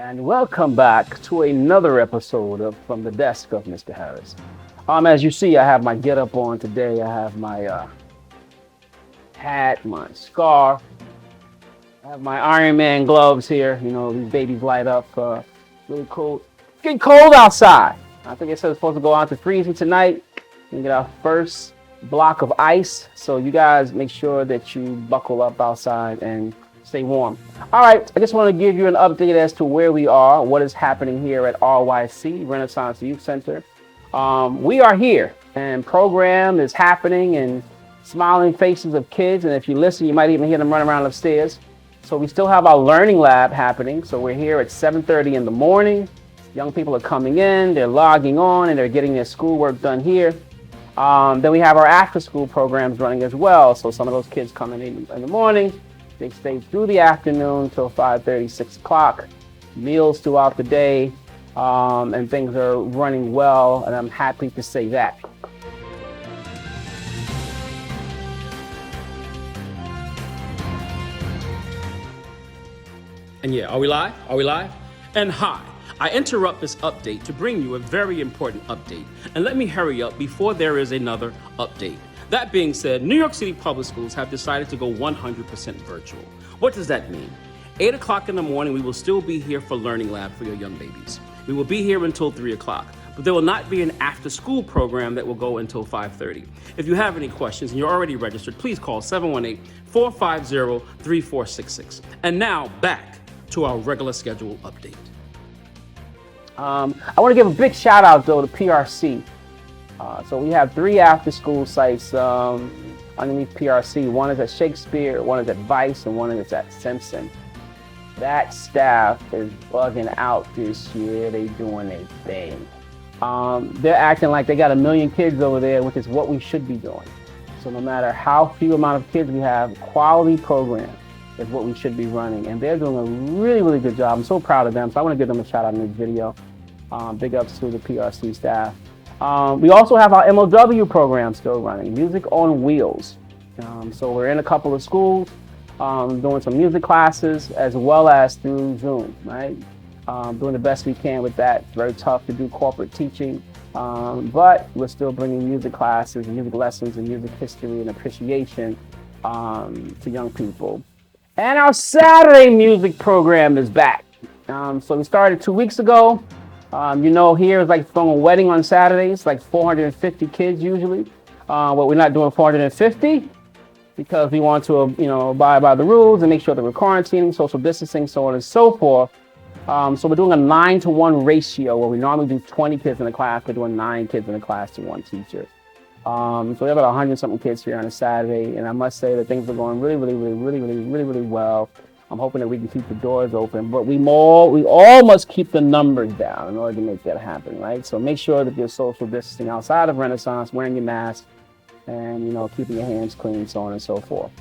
And welcome back to another episode of From the Desk of Mr. Harris. As you see, I have my getup on today. I have my hat, my scarf. I have my Iron Man gloves here. You know, these babies light up. Really cold. It's getting cold outside. I think it says it's supposed to go out to freezing tonight. We get our first block of ice. So you guys make sure that you buckle up outside and stay warm. All right, I just want to give you an update as to where we are, what is happening here at RYC, Renaissance Youth Center. We are here, and program is happening, and smiling faces of kids, and if you listen, you might even hear them run around upstairs. So we still have our learning lab happening, so we're here at 7:30 in the morning. Young people are coming in, they're logging on, and they're getting their schoolwork done here. Then we have our after-school programs running as well, so some of those kids coming in the morning. They stay through the afternoon till 5:30, 6 o'clock. Meals throughout the day, and things are running well, and I'm happy to say that. And yeah, are we live? Are we live? And hi, I interrupt this update to bring you a very important update. And let me hurry up before there is another update. That being said, New York City Public Schools have decided to go 100% virtual. What does that mean? 8 o'clock in the morning, we will still be here for Learning Lab for your young babies. We will be here until 3 o'clock, but there will not be an after-school program that will go until 5:30. If you have any questions and you're already registered, please call 718-450-3466. And now back to our regular schedule update. I want to give a big shout out though to PRC. So we have 3 after-school sites underneath PRC. One is at Shakespeare, one is at Vice, and one is at Simpson. That staff is bugging out this year. They doing their thing. They're acting like they got 1 million kids over there, which is what we should be doing. So no matter how few amount of kids we have, quality program is what we should be running. And they're doing a really, really good job. I'm so proud of them. So I want to give them a shout out in this video. Big ups to the PRC staff. We also have our MOW program still running, Music on Wheels. So we're in a couple of schools doing some music classes as well as through Zoom, right? Doing the best we can with that. It's very tough to do corporate teaching, but we're still bringing music classes, music lessons, and music history and appreciation to young people. And our Saturday music program is back. So we started 2 weeks ago. You know, here is like throwing a wedding on Saturdays, like 450 kids usually. But we're not doing 450 because we want to, abide by the rules and make sure that we're quarantining, social distancing, so on and so forth. So we're doing a 9-to-1 ratio where we normally do 20 kids in a class. We're doing 9 kids in a class to 1 teacher. So we have about 100-something kids here on a Saturday, and I must say that things are going really well. I'm hoping that we can keep the doors open, but we all must keep the numbers down in order to make that happen, right? So make sure that you're social distancing outside of Renaissance, wearing your mask, and keeping your hands clean, so on and so forth.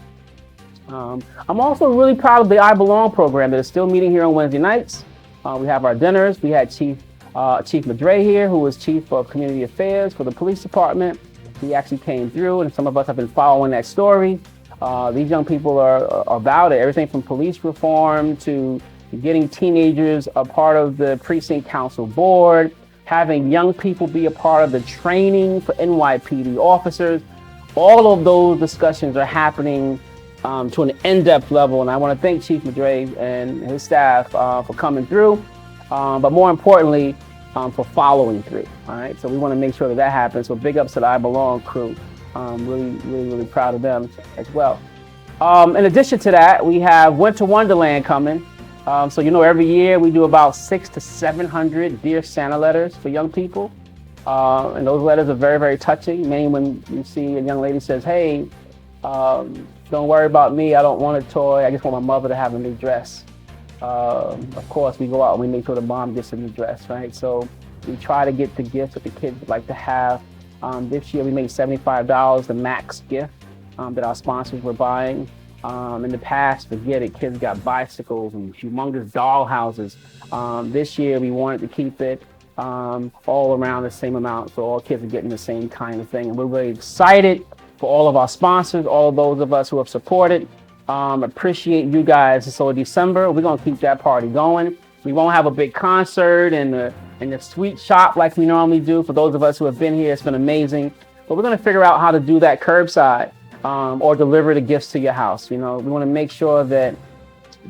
I'm also really proud of the I Belong program that is still meeting here on Wednesday nights. We have our dinners. We had Chief Madre here, who was Chief of Community Affairs for the police department. He actually came through, and some of us have been following that story. These young people are about it. Everything from police reform to getting teenagers a part of the precinct council board, having young people be a part of the training for NYPD officers. All of those discussions are happening to an in-depth level, and I want to thank Chief Madre and his staff for coming through, but more importantly, for following through. All right, so we want to make sure that happens. So big ups to the I Belong crew. Really proud of them as well. In addition to that, we have Winter Wonderland coming. So every year we do about 600 to 700 Dear Santa letters for young people. And those letters are very touching. Mainly when you see a young lady says, hey, don't worry about me. I don't want a toy. I just want my mother to have a new dress. Of course, we go out and we make sure the mom gets a new dress, right? So we try to get the gifts that the kids would like to have. This year we made $75 the max gift that our sponsors were buying. In the past, forget it, kids got bicycles and humongous doll houses. This year we wanted to keep it all around the same amount, so all kids are getting the same kind of thing. And we're really excited for all of our sponsors, all of those of us who have supported. Appreciate you guys. So December, we're gonna keep that party going. We won't have a big concert and the sweet shop like we normally do. For those of us who have been here, it's been amazing. But we're going to figure out how to do that curbside or deliver the gifts to your house. We want to make sure that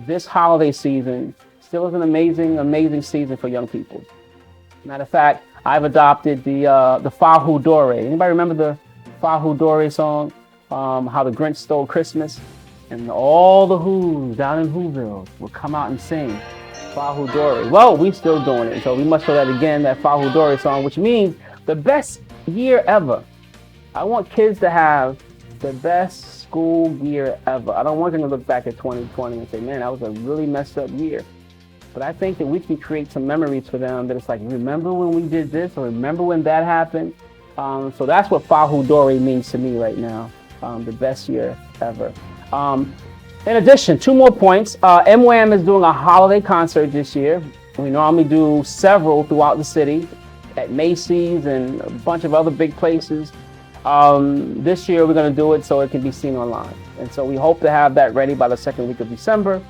this holiday season still is an amazing, amazing season for young people. Matter of fact, I've adopted the Hudori. Anybody remember the Hudori song? How the Grinch Stole Christmas, and all the Who's down in Whoville will come out and sing Hudori. Well, we still doing it, so we must show that again, that Hudori song, which means the best year ever. I want kids to have the best school year ever. I don't want them to look back at 2020 and say, man, that was a really messed up year. But I think that we can create some memories for them that it's like, remember when we did this, or remember when that happened? So that's what Hudori means to me right now, the best year ever. In addition, 2 more points. MWAM is doing a holiday concert this year. We normally do several throughout the city at Macy's and a bunch of other big places. This year we're going to do it so it can be seen online. And so we hope to have that ready by the 2nd week of December.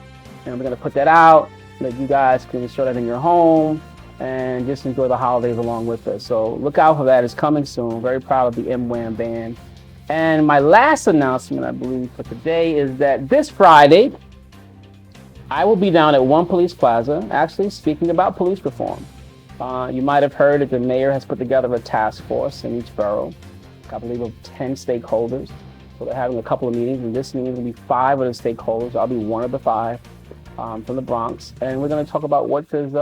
And we're going to put that out, that you guys can show that in your home and just enjoy the holidays along with us. So look out for that. It's coming soon. Very proud of the MWAM band. And my last announcement, I believe, for today is that this Friday, I will be down at One Police Plaza, actually speaking about police reform. You might have heard that the mayor has put together a task force in each borough, I believe of 10 stakeholders. So they're having a couple of meetings, and this meeting will be 5 of the stakeholders. I'll be one of the 5 from the Bronx. And we're going to talk about what does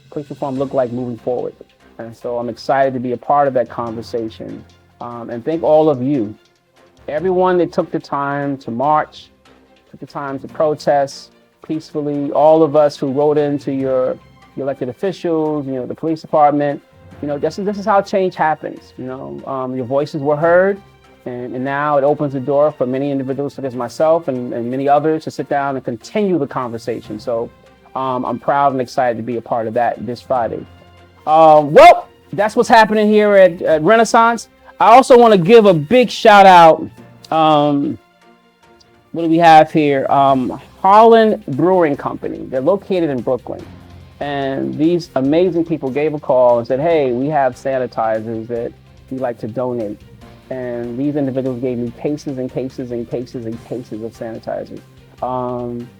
police reform look like moving forward. And so I'm excited to be a part of that conversation. And thank all of you, everyone that took the time to march, took the time to protest peacefully, all of us who wrote into your elected officials, the police department. This is how change happens. Your voices were heard, and now it opens the door for many individuals such as myself and many others to sit down and continue the conversation. So I'm proud and excited to be a part of that this Friday. Well, that's what's happening here at Renaissance. I also want to give a big shout out. What do we have here? Holland Brewing Company. They're located in Brooklyn. And these amazing people gave a call and said, hey, we have sanitizers that we'd like to donate. And these individuals gave me cases and cases and cases and cases of sanitizers.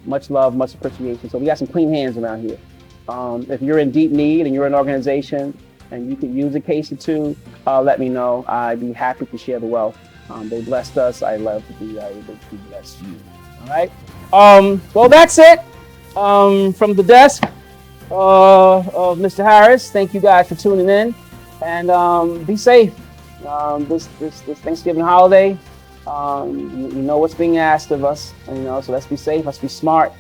Much love, much appreciation. So we got some clean hands around here. If you're in deep need and you're an organization and you could use a case or 2, let me know. I'd be happy to share the wealth. They blessed us. I love to be able to bless you. All right. Well, that's it from the desk of Mr. Harris. Thank you guys for tuning in, and be safe. This Thanksgiving holiday, you know what's being asked of us, so let's be safe, let's be smart,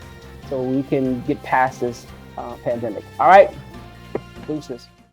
so we can get past this pandemic. All right, deuces.